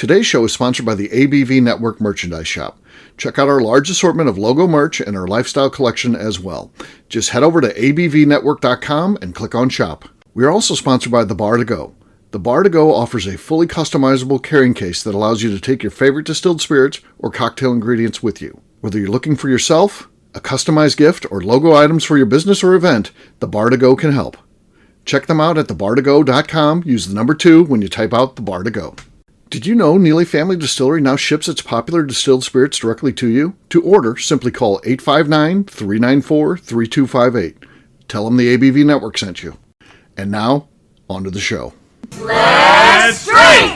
Today's show is sponsored by the ABV Network Merchandise Shop. Check out our large assortment of logo merch and our lifestyle collection as well. Just head over to abvnetwork.com and click on shop. We are also sponsored by The Bar to Go. The Bar to Go offers a fully customizable carrying case that allows you to take your favorite distilled spirits or cocktail ingredients with you. Whether you're looking for yourself, a customized gift, or logo items for your business or event, The Bar to Go can help. Check them out at thebar2go.com. Use the number 2 when you type out The Bar to Go. Did you know Neely Family Distillery now ships its popular distilled spirits directly to you? To order, simply call 859-394-3258. Tell them the ABV Network sent you. And now, on to the show. Let's drink!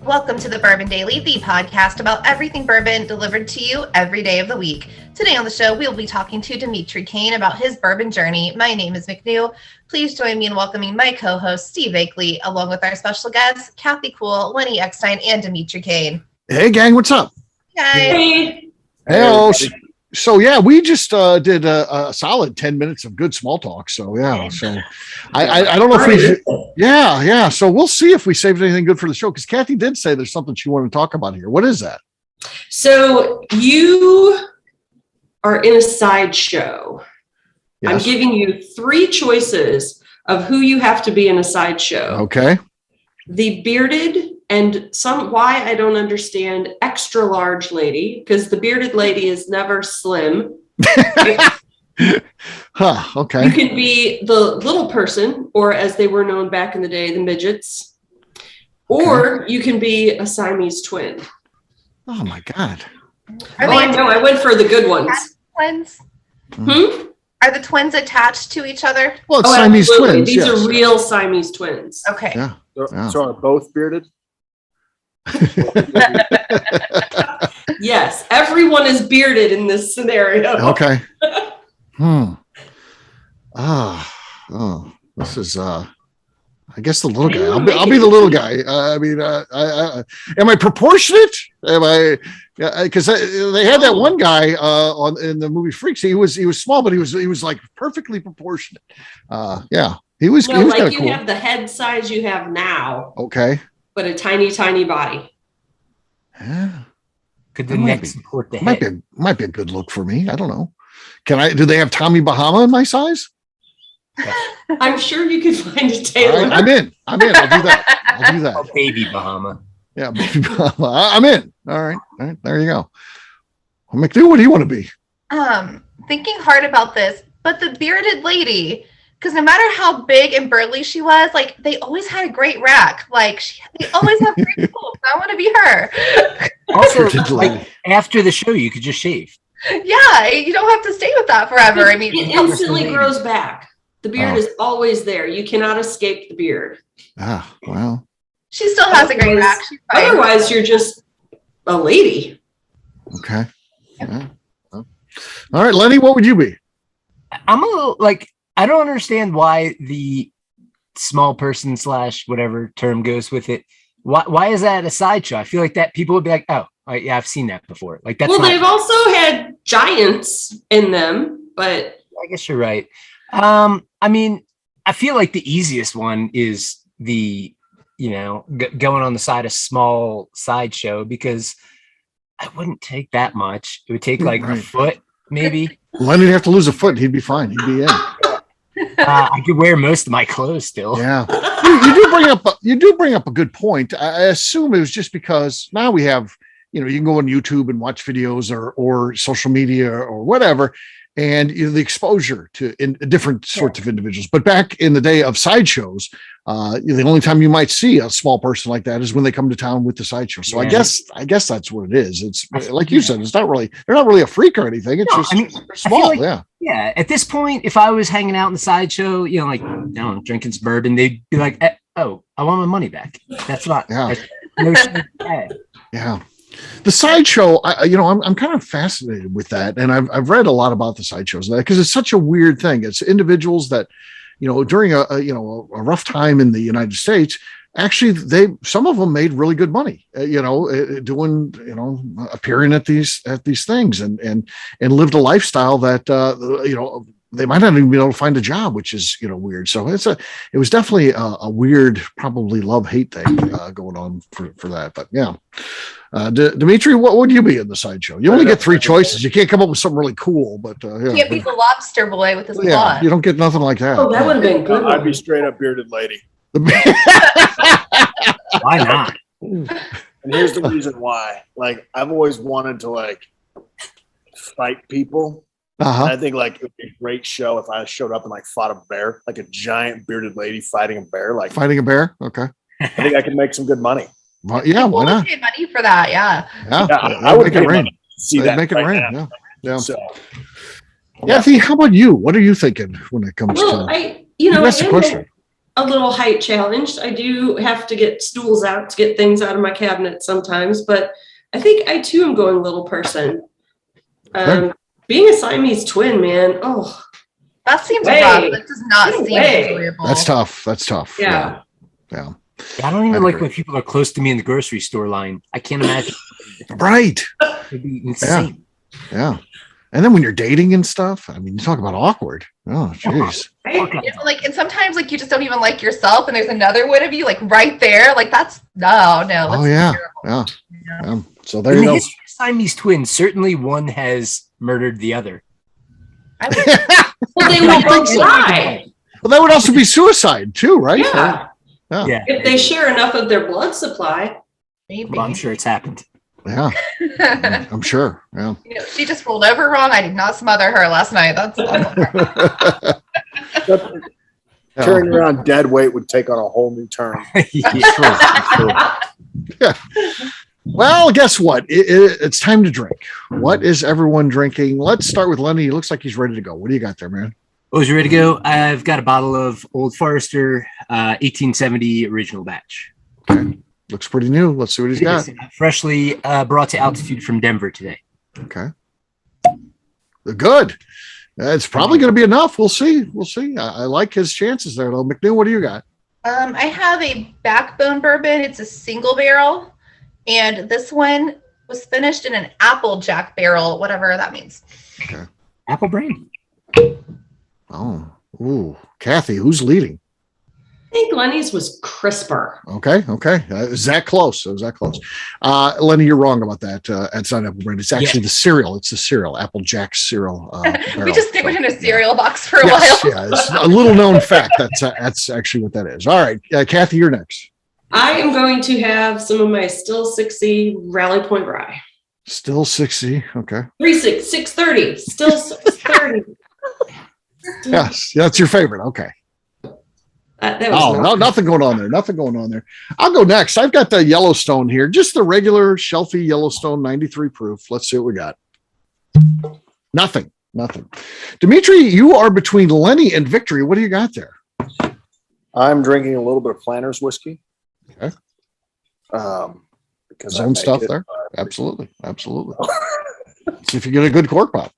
Welcome to the Bourbon Daily, the podcast about everything bourbon delivered to you every day of the week. Today on the show, we'll be talking to Demetrius Cain about his bourbon journey. My name is McNew. Please join me in welcoming my co-host, Steve Akeley, along with our special guests, Kathy Cool, Lenny Eckstein, and Demetrius Cain. Hey, gang, what's up? Hey. Hey. So yeah, we just did a solid 10 minutes of good small talk. So yeah, so I don't know if we, yeah. So we'll see if we saved anything good for the show, because Kathy did say there's something she wanted to talk about here. What is that? So you are in a sideshow. Yes. I'm giving you 3 choices of who you have to be in a sideshow. Okay. The bearded and why I don't understand, extra large lady, because the bearded lady is never slim. Okay. You can be the little person, or as they were known back in the day, the midgets, or you can be a Siamese twin. Oh my God. I know. I went for the good ones. Twins? Are the twins attached to each other? Well, it's Siamese twins. These are real Siamese twins. Okay. Yeah. So are both bearded? Yes, everyone is bearded in this scenario. Okay. This is I guess the little guy. I'll be the little guy. Am I proportionate? Am I? Because they had that one guy in the movie Freaks. He was small, but he was like perfectly proportionate. Yeah, he was. No, he was like you cool. have the head size you have now. Okay. But a tiny body. Yeah. Could the neck support the head? Might be a good look for me. I don't know. Do they have Tommy Bahama in my size? I'm sure you could find a tailor. Right, I'm in. I'll do that. Oh, baby Bahama. Yeah, baby Bahama. I'm in. All right. There you go. Well, McNew, what do you want to be? Thinking hard about this, but the bearded lady, because no matter how big and burly she was, like, they always had a great rack. Like, they always have great clothes. I want to be her. Also, like, after the show, you could just shave. Yeah, you don't have to stay with that forever. I mean, it instantly grows back. The beard is always there. You cannot escape the beard. Well. She still has a great rack. Otherwise, you're just a lady. Okay. Yeah. Well. All right, Lenny, what would you be? I'm a little I don't understand why the small person / whatever term goes with it. Why is that a sideshow? I feel like that people would be like, oh, yeah, I've seen that before. Like that's. Well, they've also had giants in them, but I guess you're right. I mean, I feel like the easiest one is the, going on the side of small sideshow, because I wouldn't take that much. It would take a foot, maybe. Lenny'd have to lose a foot and he'd be fine. He'd be in. I could wear most of my clothes still. Yeah, you do bring up a good point. I assume it was just because now we have, you can go on YouTube and watch videos or social media or whatever, and the exposure to different sorts of individuals. But back in the day of sideshows, the only time you might see a small person like that is when they come to town with the sideshow. So I guess that's what it is. It's like you said, they're not really a freak or anything. It's they're small. Yeah. At this point, if I was hanging out in the sideshow, drinking some bourbon, they'd be like, oh, I want my money back. That's not. Yeah. No shit. Yeah. The sideshow, I'm kind of fascinated with that, and I've read a lot about the sideshows because it's such a weird thing. It's individuals that, during a rough time in the United States, actually some of them made really good money, doing appearing at these things and lived a lifestyle that they might not even be able to find a job, which is weird. So it was definitely a weird, probably love-hate thing going on for that. But yeah. Dimitri, what would you be in the sideshow? You only get 3 choices. You can't come up with something really cool, but can't be the lobster boy with his claw. You don't get nothing like that. Oh, that would have been good. I'd be straight up bearded lady. Why not? And here's the reason why. Like, I've always wanted to fight people. Uh-huh. I think it would be a great show if I showed up and fought a bear, like a giant bearded lady fighting a bear. Fighting a bear. Okay. I think I could make some good money. Well, yeah, why not? Pay money for that, yeah. I would make it rain. See that? Make it rain. Yeah. So, Kathy, how about you? What are you thinking when it comes to? I question. A little height challenged. I do have to get stools out to get things out of my cabinet sometimes, but I think I too am going little person. Being a Siamese twin, man. Oh, that seems rough. That does not seem enjoyable. That's tough. Yeah. I don't even like when people are close to me in the grocery store line. I can't imagine. Right. It'd be insane. Yeah. And then when you're dating and stuff, I mean, you talk about awkward. Oh, jeez. And sometimes you just don't even like yourself, and there's another one of you right there. That's no. Oh yeah. Yeah. So there you go. Siamese twins, certainly one has murdered the other. Well, they would both die. Well, that would also be suicide too, right? Yeah. Yeah. If they share enough of their blood supply. Maybe. Well, I'm sure it's happened. Yeah. I'm sure. Yeah. She just rolled over wrong. I did not smother her last night. That's turning around dead weight would take on a whole new turn. True. Yeah. Well, guess what? It's time to drink. What is everyone drinking? Let's start with Lenny. He looks like he's ready to go. What do you got there, man? Was you ready to go? I've got a bottle of Old Forester 1870 original batch. Okay. Looks pretty new. Let's see what he's got. Freshly brought to altitude from Denver today. Okay. Good. It's probably going to be enough. We'll see. I like his chances there, though. McNew, what do you got? I have a backbone bourbon. It's a single barrel. And this one was finished in an Applejack barrel, whatever that means. Okay. Apple brain. Oh. Ooh. Kathy, who's leading? I think Lenny's was crisper. Okay. Is that close? Lenny, you're wrong about that. It's not Apple brand. It's actually the cereal. It's the cereal, Applejack cereal. We just threw it in a cereal box for a while. Yeah, it's a little known fact. That's actually what that is. All right, Kathy, you're next. I am going to have some of my Still 60 Rally Point Rye. Still 60. Okay. 630. Still 630. Yes, that's your favorite. Okay. Nothing going on there. I'll go next. I've got the Yellowstone here, just the regular shelfy Yellowstone 93 proof. Let's see what we got. Nothing. Dimitri, you are between Lenny and Victory. What do you got there? I'm drinking a little bit of Planters whiskey. Okay. Because own stuff there. Absolutely. See if you get a good cork pop.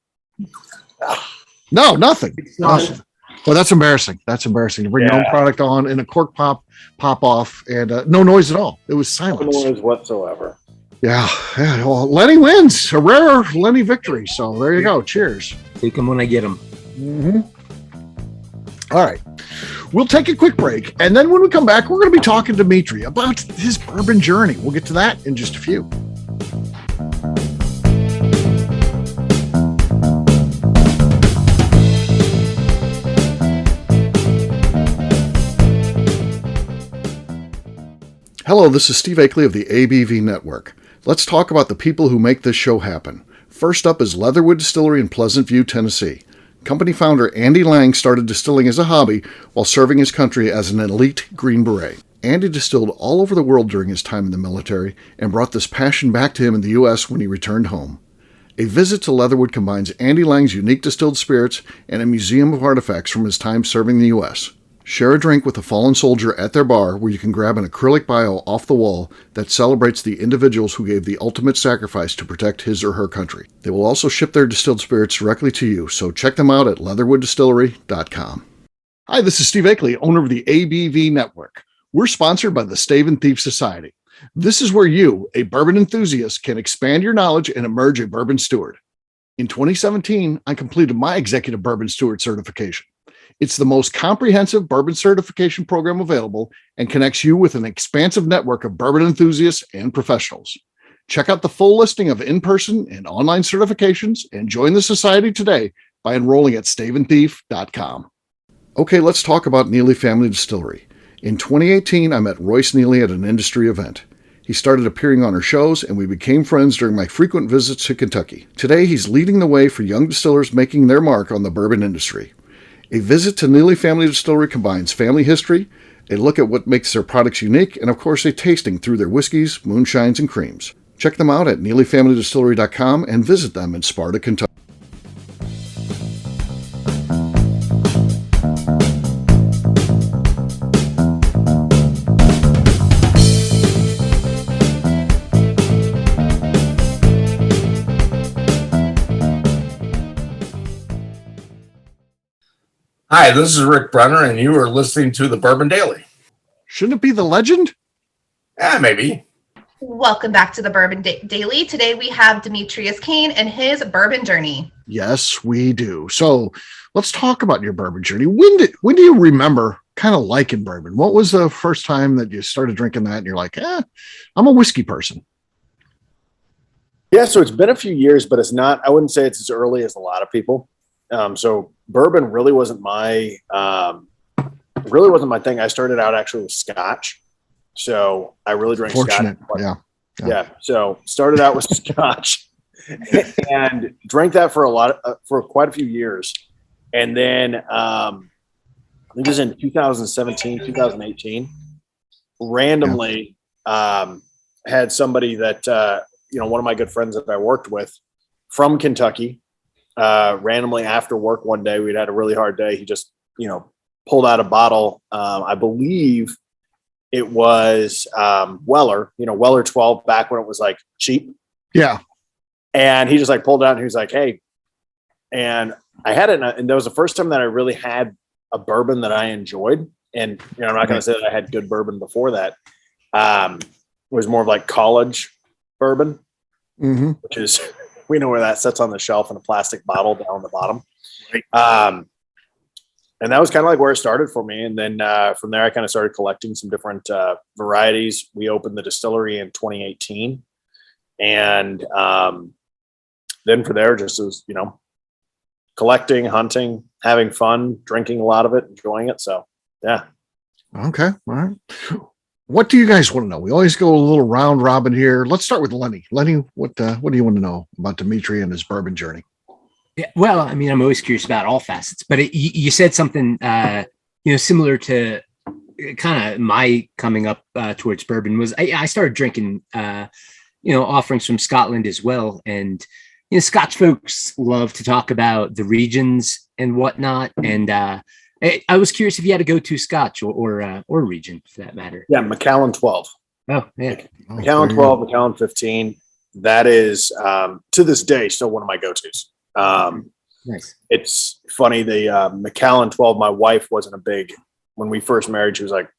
No, nothing. Awesome. Well, that's embarrassing. You bring your own product on in a cork pop off, and no noise at all. It was silence. No noise whatsoever. Yeah. Well, Lenny wins. A rare Lenny victory. So there you go. Cheers. Take them when I get them. Mm-hmm. All right. We'll take a quick break, and then when we come back, we're going to be talking to Dimitri about his bourbon journey. We'll get to that in just a few. Hello, this is Steve Akeley of the ABV Network. Let's talk about the people who make this show happen. First up is Leatherwood Distillery in Pleasant View, Tennessee. Company founder Andy Lang started distilling as a hobby while serving his country as an elite Green Beret. Andy distilled all over the world during his time in the military and brought this passion back to him in the U.S. when he returned home. A visit to Leatherwood combines Andy Lang's unique distilled spirits and a museum of artifacts from his time serving the U.S. Share a drink with a fallen soldier at their bar where you can grab an acrylic bio off the wall that celebrates the individuals who gave the ultimate sacrifice to protect his or her country. They will also ship their distilled spirits directly to you, so check them out at leatherwooddistillery.com. Hi, this is Steve Akeley, owner of the ABV Network. We're sponsored by the Stave and Thief Society. This is where you, a bourbon enthusiast, can expand your knowledge and emerge a bourbon steward. In 2017, I completed my Executive Bourbon Steward certification. It's the most comprehensive bourbon certification program available and connects you with an expansive network of bourbon enthusiasts and professionals. Check out the full listing of in-person and online certifications and join the society today by enrolling at staveandthief.com. Okay, let's talk about Neely Family Distillery. In 2018, I met Royce Neely at an industry event. He started appearing on our shows, and we became friends during my frequent visits to Kentucky. Today, he's leading the way for young distillers making their mark on the bourbon industry. A visit to Neely Family Distillery combines family history, a look at what makes their products unique, and of course a tasting through their whiskeys, moonshines, and creams. Check them out at neelyfamilydistillery.com and visit them in Sparta, Kentucky. Hi, this is Rick Brenner, and you are listening to the Bourbon Daily. Shouldn't it be the legend? Maybe. Welcome back to the Bourbon Daily. Today we have Demetrius Cain and his bourbon journey. Yes, we do. So let's talk about your bourbon journey. When do you remember kind of liking bourbon? What was the first time that you started drinking that and you're like, I'm a whiskey person? Yeah, so it's been a few years, but it's not, I wouldn't say it's as early as a lot of people. So bourbon really wasn't my thing. I started out actually with Scotch. So I really drank Fortunate. Scotch. Yeah. So started out with Scotch and drank that for quite a few years. And then, I think it was in 2017, 2018, randomly, had somebody that, one of my good friends that I worked with from Kentucky, randomly after work one day, we'd had a really hard day. He just, pulled out a bottle. I believe it was Weller, Weller 12 back when it was like cheap. Yeah. And he just like pulled it out and he was like, hey, and I had it. And that was the first time that I really had a bourbon that I enjoyed. And, I'm not going to say that I had good bourbon before that. It was more of like college bourbon, which is, we know where that sits on the shelf in a plastic bottle down the bottom. Right. And that was kind of like where it started for me. And then from there, I kind of started collecting some different varieties. We opened the distillery in 2018. And then for there, just as, collecting, hunting, having fun, drinking a lot of it, enjoying it. So, yeah. Okay. All right. What do you guys want to know? We always go a little round robin here. Let's start with Lenny. Lenny, what do you want to know about Dimitri and his bourbon journey? Yeah, well, I mean, I'm always curious about all facets, but you said something, similar to kind of my coming up towards bourbon was I started drinking, offerings from Scotland as well. And, Scotch folks love to talk about the regions and whatnot. And I was curious if you had a go-to Scotch or region for that matter. Yeah, Macallan 12. Oh, yeah. Macallan 12, Macallan 15. That is, to this day, still one of my go-tos. Nice. It's funny. The Macallan 12, my wife wasn't a big, when we first married, she was like,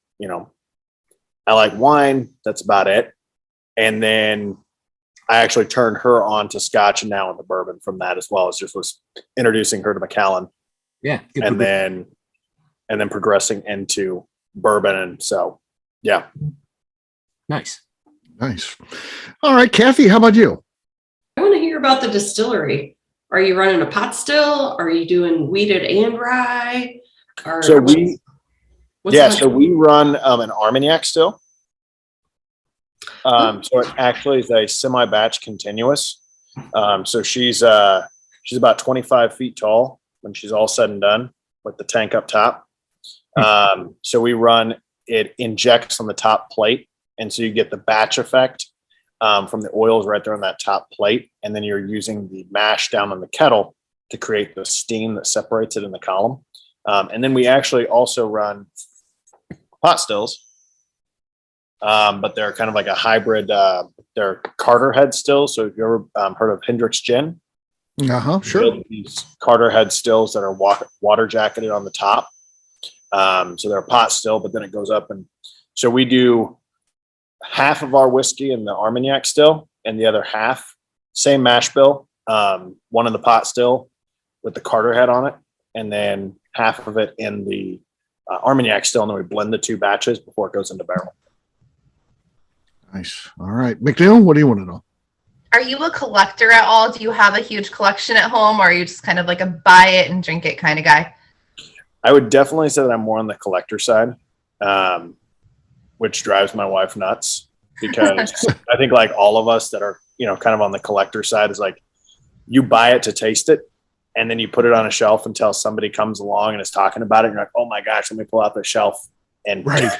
I like wine. That's about it. And then I actually turned her on to Scotch and now into bourbon from that as well. As just was introducing her to Macallan. Yeah. And then progressing into bourbon. And so, yeah. Nice. All right, Kathy, how about you? I want to hear about the distillery. Are you running a pot still? Are you doing wheated and rye? So we run an Armagnac still. So it actually is a semi-batch continuous. So she's about 25 feet tall when she's all said and done with the tank up top. So we run, it injects on the top plate. And so you get the batch effect from the oils right there on that top plate. And then you're using the mash down on the kettle to create the steam that separates it in the column. And then we actually also run pot stills, but they're kind of like a hybrid. They're Carter head stills. So if you ever heard of Hendrick's Gin, Sure. these Carter head stills that are water jacketed on the top. So they're a pot still, but then it goes up, and so we do half of our whiskey in the Armagnac still, and the other half, same mash bill, one in the pot still with the Carter head on it, and then half of it in the Armagnac still, and then we blend the two batches before it goes into barrel. Nice. All right, McNew, what do you want to know? Are you a collector at all? Do you have a huge collection at home, or are you just kind of like a buy it and drink it kind of guy? I would definitely say that I'm more on the collector side, which drives my wife nuts, because I think like all of us that are, kind of on the collector side is like, you buy it to taste it, and then you put it on a shelf until somebody comes along and is talking about it. And you're like, oh my gosh, let me pull out the shelf. And Right.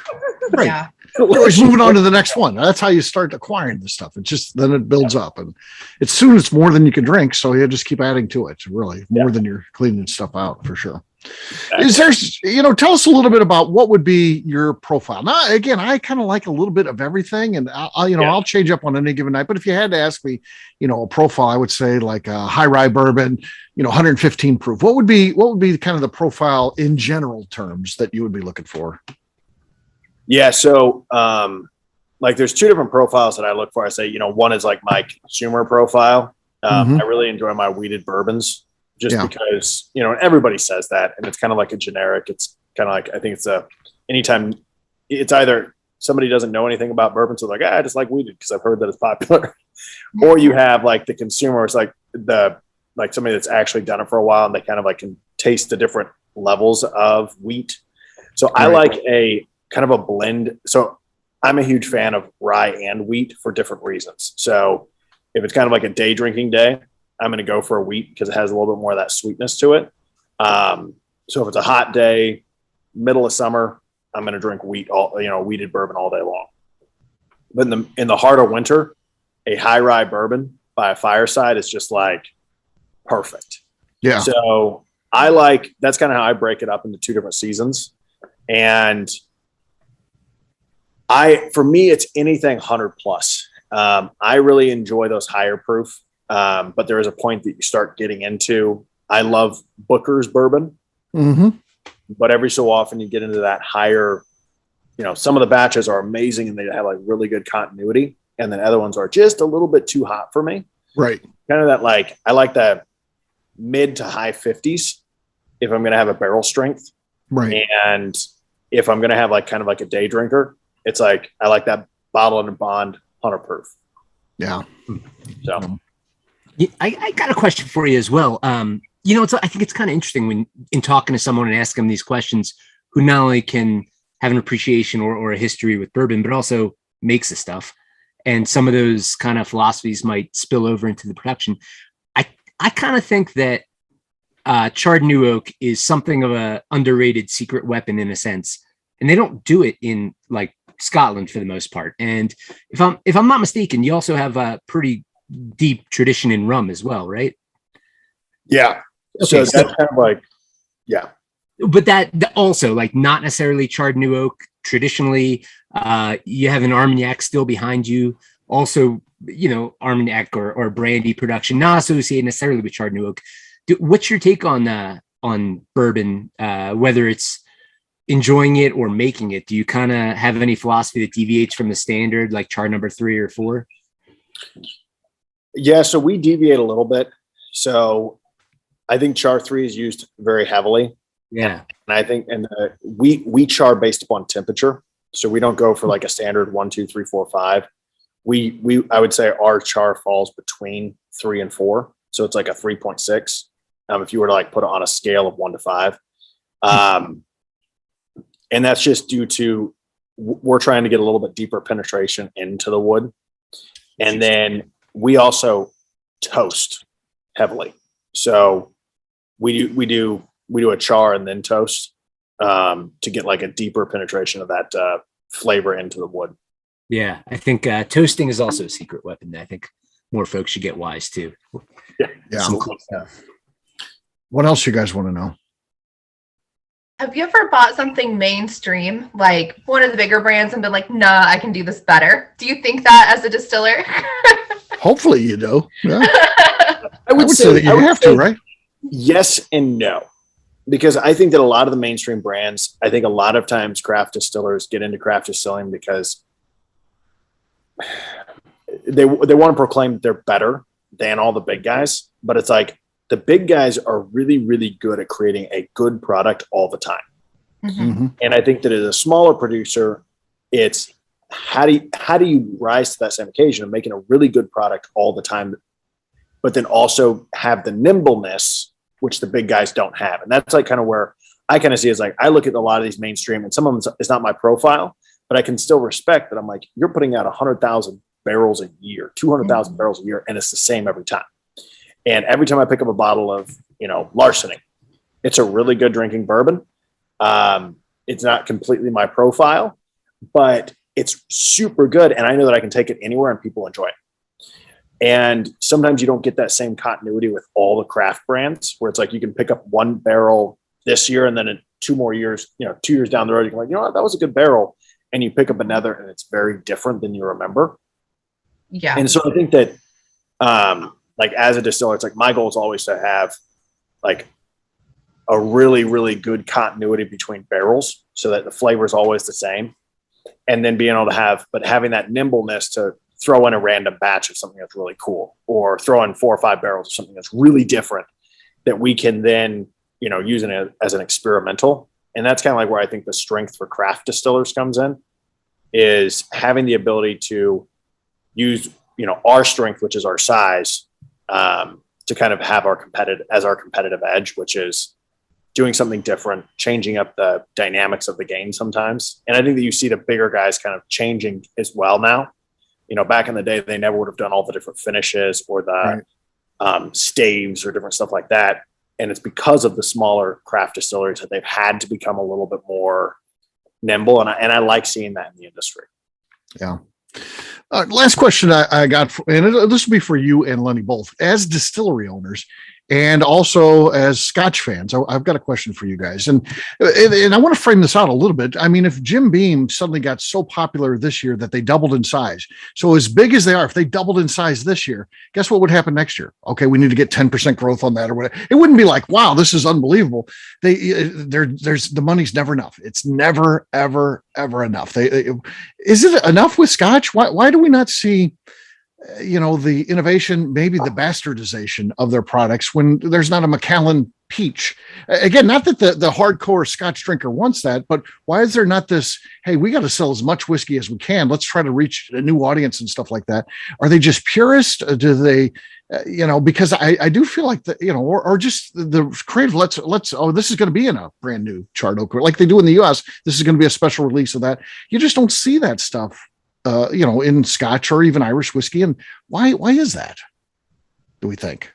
Yeah. You're always moving on to the next one. That's how you start acquiring this stuff. It just, then it builds up, and it's more than you can drink. So you just keep adding to it, really, more than you're cleaning stuff out, for sure. Is there, tell us a little bit about what would be your profile. Now, again, I kind of like a little bit of everything, and I'll change up on any given night. But if you had to ask me, a profile, I would say like a high rye bourbon, 115 proof. What would be kind of the profile in general terms that you would be looking for? Yeah. So, like there's two different profiles that I look for. I say, one is like my consumer profile. I really enjoy my wheated bourbons just because, everybody says that, and it's kind of like a generic. It's kind of like, I think it's anytime it's either somebody doesn't know anything about bourbon, so like, I just like wheated because I've heard that it's popular, or you have like the consumer. It's like somebody that's actually done it for a while, and they kind of like can taste the different levels of wheat. So I like a kind of a blend. So I'm a huge fan of rye and wheat for different reasons. So if it's kind of like a day drinking day, I'm going to go for a wheat because it has a little bit more of that sweetness to it. So if it's a hot day, middle of summer, I'm going to drink wheated bourbon all day long. But in the heart of winter, a high rye bourbon by a fireside is just like perfect. Yeah. So that's kind of how I break it up into two different seasons. And for me, it's anything 100 plus. I really enjoy those higher proof, but there is a point that you start getting into. I love Booker's bourbon, but every so often you get into that higher. Some of the batches are amazing and they have like really good continuity, and then other ones are just a little bit too hot for me. Right. Kind of that like I like that mid to high 50s if I'm going to have a barrel strength. Right. And if I'm going to have like kind of like a day drinker, it's like I like that bottle and bond 100 proof. Yeah. So I got a question for you as well. I think it's kind of interesting when in talking to someone and asking them these questions, who not only can have an appreciation or a history with bourbon, but also makes the stuff. And some of those kind of philosophies might spill over into the production. I kind of think that charred new oak is something of a underrated secret weapon in a sense, and they don't do it in like Scotland for the most part. And if I'm not mistaken, you also have a pretty deep tradition in rum as well, right? Yeah. Okay, so that's kind of like, yeah. But that also like not necessarily charred new oak traditionally. You have an Armagnac still behind you. Also, Armagnac or brandy production, not associated necessarily with charred new oak. What's your take on bourbon, whether it's enjoying it or making it? Do you kind of have any philosophy that deviates from the standard, like char number 3 or 4? Yeah, so we deviate a little bit. So I think char 3 is used very heavily. Yeah. And I think, we char based upon temperature. So we don't go for like a standard 1, 2, 3, 4, 5. I would say our char falls between 3 and 4. So it's like a 3.6. If you were to like put it on a scale of 1 to 5. And that's just due to we're trying to get a little bit deeper penetration into the wood. And then we also toast heavily. So we do a char and then toast to get like a deeper penetration of that flavor into the wood. Yeah, I think toasting is also a secret weapon that I think more folks should get wise to. Yeah. Yeah. What else you guys want to know? Have you ever bought something mainstream, like one of the bigger brands, and been like, nah, I can do this better? Do you think that as a distiller? Hopefully you do. Yeah. I would say that you have to, right? Yes and no. Because I think that a lot of the mainstream brands, I think a lot of times craft distillers get into craft distilling because they want to proclaim that they're better than all the big guys. But it's like the big guys are really, really good at creating a good product all the time. Mm-hmm. And I think that as a smaller producer, it's how do you rise to that same occasion of making a really good product all the time, but then also have the nimbleness which the big guys don't have. And that's like kind of where I kind of see is like, I look at a lot of these mainstream and some of them it's not my profile, but I can still respect that. I'm like, you're putting out 100,000 barrels a year, 200,000 barrels a year. And it's the same every time. And every time I pick up a bottle of, Larceny, it's a really good drinking bourbon. It's not completely my profile, but it's super good. And I know that I can take it anywhere and people enjoy it. And sometimes you don't get that same continuity with all the craft brands where it's like you can pick up one barrel this year and then in 2 more years, 2 years down the road, you're like, what, that was a good barrel. And you pick up another and it's very different than you remember. Yeah. And so I think that, like as a distiller, it's like my goal is always to have like a really, really good continuity between barrels so that the flavor is always the same. And then being able to having that nimbleness to throw in a random batch of something that's really cool, or throw in 4 or 5 barrels of something that's really different that we can then, use it as an experimental. And that's kind of like where I think the strength for craft distillers comes in, is having the ability to use, our strength, which is our size, to kind of have our competitive edge, which is doing something different, changing up the dynamics of the game sometimes. And I think that you see the bigger guys kind of changing as well now. Back in the day, they never would have done all the different finishes or the staves or different stuff like that. And it's because of the smaller craft distilleries that they've had to become a little bit more nimble. And I like seeing that in the industry. Yeah. Last question I got, and this will be for you and Lenny both, as distillery owners and also as Scotch fans. I've got a question for you guys, and I want to frame this out a little bit. I mean, if Jim Beam suddenly got so popular this year that they doubled in size, so as big as they are, if they doubled in size this year, guess what would happen next year? Okay, we need to get 10% growth on that or whatever. It wouldn't be like, wow, this is unbelievable. There's the money's never enough. It's never, ever, ever enough. Is it enough with Scotch? Why do we not see the innovation, maybe the bastardization of their products when there's not a Macallan peach? Again, not that the hardcore Scotch drinker wants that, but why is there not this, hey, we got to sell as much whiskey as we can. Let's try to reach a new audience and stuff like that. Are they just purists? Do they, because I do feel like or just the creative, let's, this is going to be in a brand new chart oak, like they do in the US. This is going to be a special release of that. You just don't see that stuff in Scotch or even Irish whiskey. And why is that, do we think?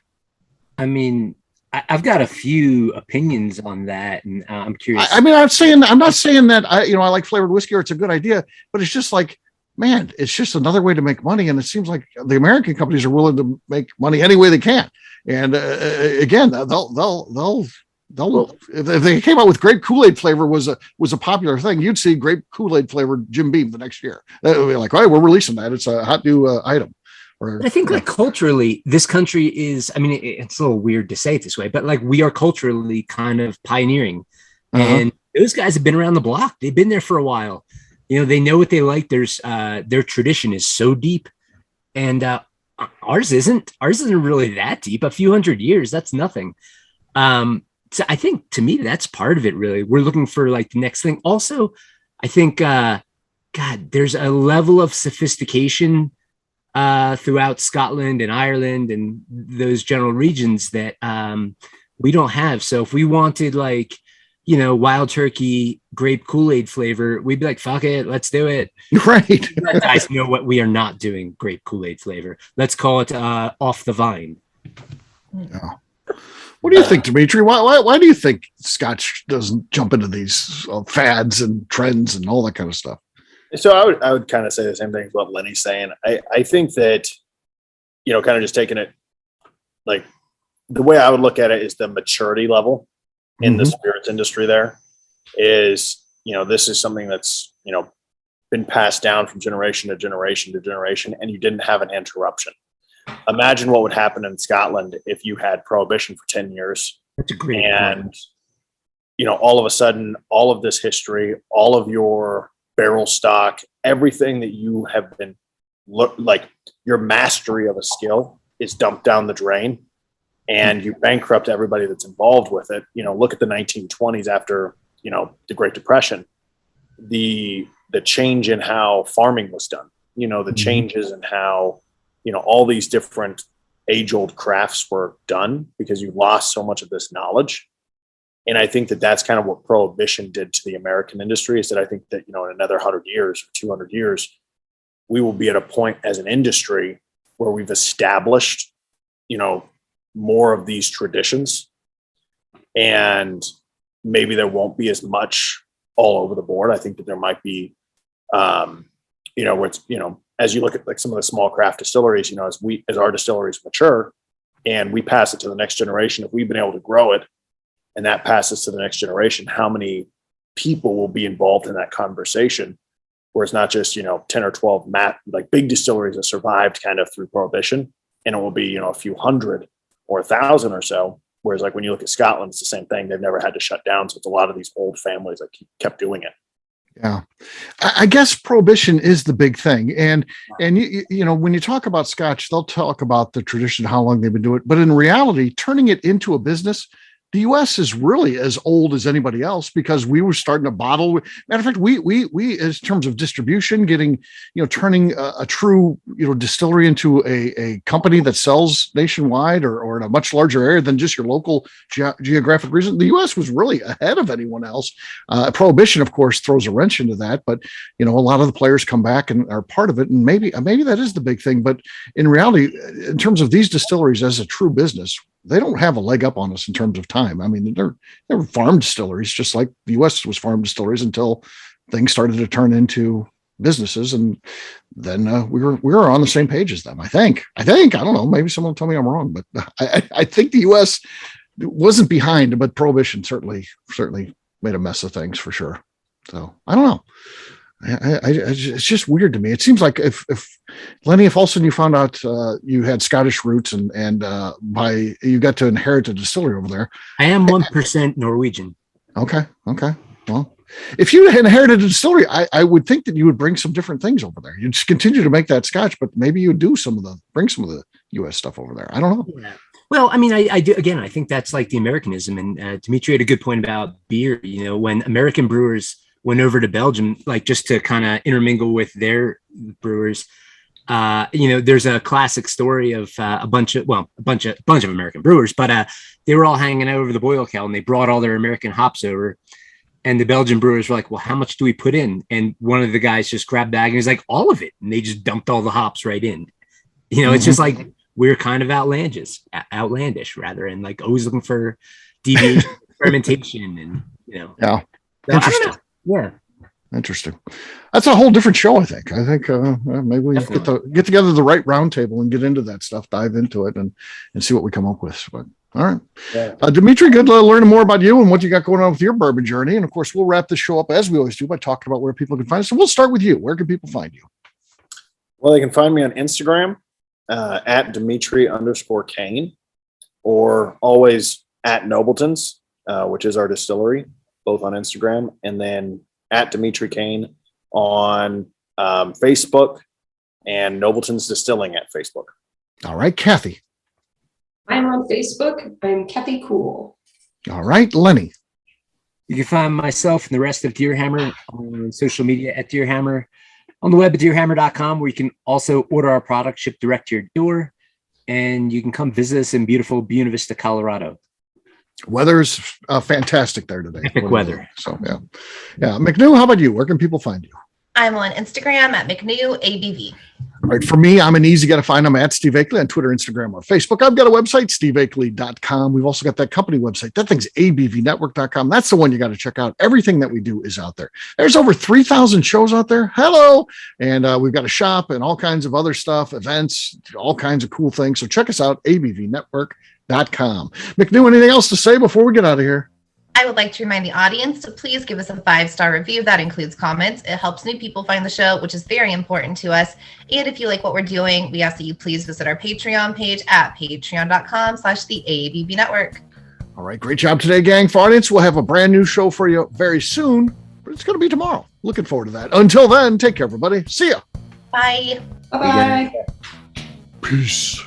I mean, I've got a few opinions on that, and I'm curious. I'm not saying that I like flavored whiskey or it's a good idea, but it's just like, man, it's just another way to make money. And it seems like the American companies are willing to make money any way they can. And again, they'll if they came out with grape Kool-Aid flavor was a popular thing, you'd see grape Kool-Aid flavored Jim Beam the next year. That would be like, all right, we're releasing that. It's a hot new item. I think like culturally, this country is, I mean, it's a little weird to say it this way, but like we are culturally kind of pioneering. And those guys have been around the block. They've been there for a while. They know what they like. Their tradition is so deep, and ours isn't really that deep. A few hundred years, that's nothing. So I think to me, that's part of it. Really, we're looking for like the next thing. Also, I think, there's a level of sophistication throughout Scotland and Ireland and those general regions that we don't have. So if we wanted like, wild turkey grape Kool-Aid flavor, we'd be like, fuck it, let's do it. Right. Let guys know what we are not doing grape Kool-Aid flavor. Let's call it off the vine. Yeah. What do you think, Dimitri? Why do you think Scotch doesn't jump into these fads and trends and all that kind of stuff? So I would kind of say the same thing as what Lenny's saying. I think that, kind of just taking it, like the way I would look at it is the maturity level in the spirits industry there. is, this is something that's, been passed down from generation to generation to generation, and you didn't have an interruption. Imagine what would happen in Scotland if you had prohibition for 10 years. That's a great and, point. All of a sudden, all of this history, all of your barrel stock, everything that you have been like your mastery of a skill is dumped down the drain, and you bankrupt everybody that's involved with it. Look at the 1920s after, the Great Depression, the change in how farming was done, the changes in how, all these different age-old crafts were done because you lost so much of this knowledge. And I think that that's kind of what prohibition did to the American industry, is that I think that, in another 100 years or 200 years, we will be at a point as an industry where we've established, more of these traditions, and maybe there won't be as much all over the board. I think that there might be, where it's, as you look at like some of the small craft distilleries, as our distilleries mature and we pass it to the next generation, if we've been able to grow it and that passes to the next generation, how many people will be involved in that conversation, where it's not just, 10 or 12 like big distilleries that survived kind of through prohibition, and it will be, a few hundred or 1,000 or so. Whereas like when you look at Scotland, it's the same thing. They've never had to shut down. So it's a lot of these old families that kept doing it. Yeah, I guess prohibition is the big thing. And when you talk about Scotch, they'll talk about the tradition, how long they've been doing it. But in reality, turning it into a business, the U.S. is really as old as anybody else, because we were starting to bottle. Matter of fact, we in terms of distribution, getting, turning a true, distillery into a company that sells nationwide or in a much larger area than just your local geographic region. The U.S. was really ahead of anyone else. Prohibition, of course, throws a wrench into that, but a lot of the players come back and are part of it, and maybe that is the big thing. But in reality, in terms of these distilleries as a true business, they don't have a leg up on us in terms of time. I mean, they're farm distilleries, just like the U.S. was farm distilleries until things started to turn into businesses, and then we were on the same page as them. I think. I don't know. Maybe someone will tell me I'm wrong, but I think the U.S. wasn't behind, but prohibition certainly made a mess of things for sure. So I don't know. It's just weird to me. It seems like if Lenny, if all of a sudden you found out you had Scottish roots and you got to inherit a distillery over there. I am 1% Norwegian. Okay. Well, if you inherited a distillery, I would think that you would bring some different things over there. You'd just continue to make that Scotch, but maybe you'd bring some of the U.S. stuff over there. I don't know. Yeah. Well, I mean, I do. Again, I think that's like the Americanism. And Demetrius had a good point about beer. When American brewers went over to Belgium, like just to kind of intermingle with their brewers. There's a classic story of a bunch of American brewers, but they were all hanging out over the boil kettle and they brought all their American hops over. And the Belgian brewers were like, well, how much do we put in? And one of the guys just grabbed that and he's like, all of it. And they just dumped all the hops right in. It's just like, we're kind of outlandish rather. And like always looking for deviation, fermentation and, Yeah. Interesting. Yeah. Interesting. That's a whole different show, I think. Maybe we get together the right round table and get into that stuff, dive into it and see what we come up with. But all right. Yeah. Demetrius, good learning more about you and what you got going on with your bourbon journey. And of course, we'll wrap this show up as we always do by talking about where people can find us. So we'll start with you. Where can people find you? Well, they can find me on Instagram at Demetri_Cain, or always at Nobleton's, which is our distillery, both on Instagram, and then at Demetri Cain on Facebook, and Nobleton's Distilling at Facebook. All right, Kathy. I'm on Facebook. I'm Kathy Cool. All right, Lenny. You can find myself and the rest of Deerhammer on social media at Deerhammer, on the web at deerhammer.com, where you can also order our product shipped direct to your door, and you can come visit us in beautiful Buena Vista, Colorado. Weather's fantastic there today. Epic weather. So yeah. McNew, how about you? Where can people find you? I'm on Instagram at McNew ABV. All right, for me, I'm an easy guy to find. I'm at Steve Akeley on Twitter, Instagram, or Facebook. I've got a website, steveakeley.com. We've also got that company website. That thing's abvnetwork.com. That's the one you got to check out. Everything that we do is out there. There's over 3,000 shows out there. Hello. And we've got a shop and all kinds of other stuff, events, all kinds of cool things. So check us out, abvnetwork.com. McNew, anything else to say before we get out of here? I would like to remind the audience to please give us a 5-star review. That includes comments. It helps new people find the show, which is very important to us. And if you like what we're doing, we ask that you please visit our Patreon page at patreon.com/the Network. All right, great job today, gang. For audience, we'll have a brand new show for you very soon, but it's going to be tomorrow. Looking forward to that. Until then, take care, everybody. See ya. Bye. Bye-bye. Peace.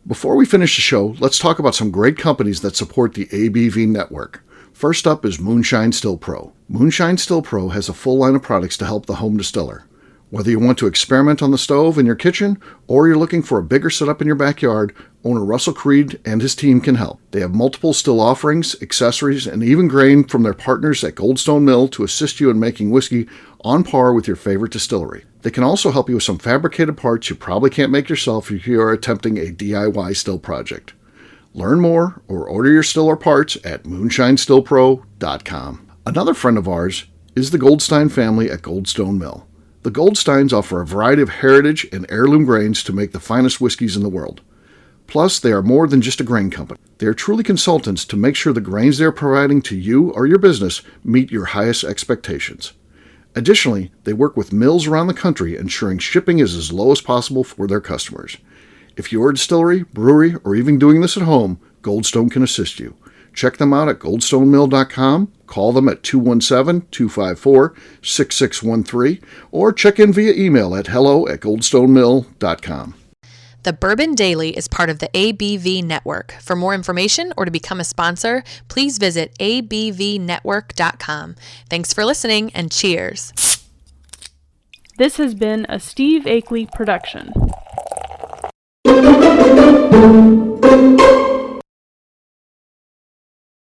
Before we finish the show, let's talk about some great companies that support the ABV network. First up is Moonshine Still Pro. Moonshine Still Pro has a full line of products to help the home distiller. Whether you want to experiment on the stove in your kitchen or you're looking for a bigger setup in your backyard, owner Russell Creed and his team can help. They have multiple still offerings, accessories, and even grain from their partners at Goldstone Mill to assist you in making whiskey on par with your favorite distillery. They can also help you with some fabricated parts you probably can't make yourself if you are attempting a DIY still project. Learn more or order your still or parts at moonshinestillpro.com. Another friend of ours is the Goldstein family at Goldstone Mill. The Goldsteins offer a variety of heritage and heirloom grains to make the finest whiskeys in the world. Plus, they are more than just a grain company. They are truly consultants to make sure the grains they are providing to you or your business meet your highest expectations. Additionally, they work with mills around the country, ensuring shipping is as low as possible for their customers. If you're a distillery, brewery, or even doing this at home, Goldstone can assist you. Check them out at goldstonemill.com, call them at 217-254-6613, or check in via email at hello@goldstonemill.com. The Bourbon Daily is part of the ABV Network. For more information or to become a sponsor, please visit abvnetwork.com. Thanks for listening and cheers. This has been a Steve Akeley production.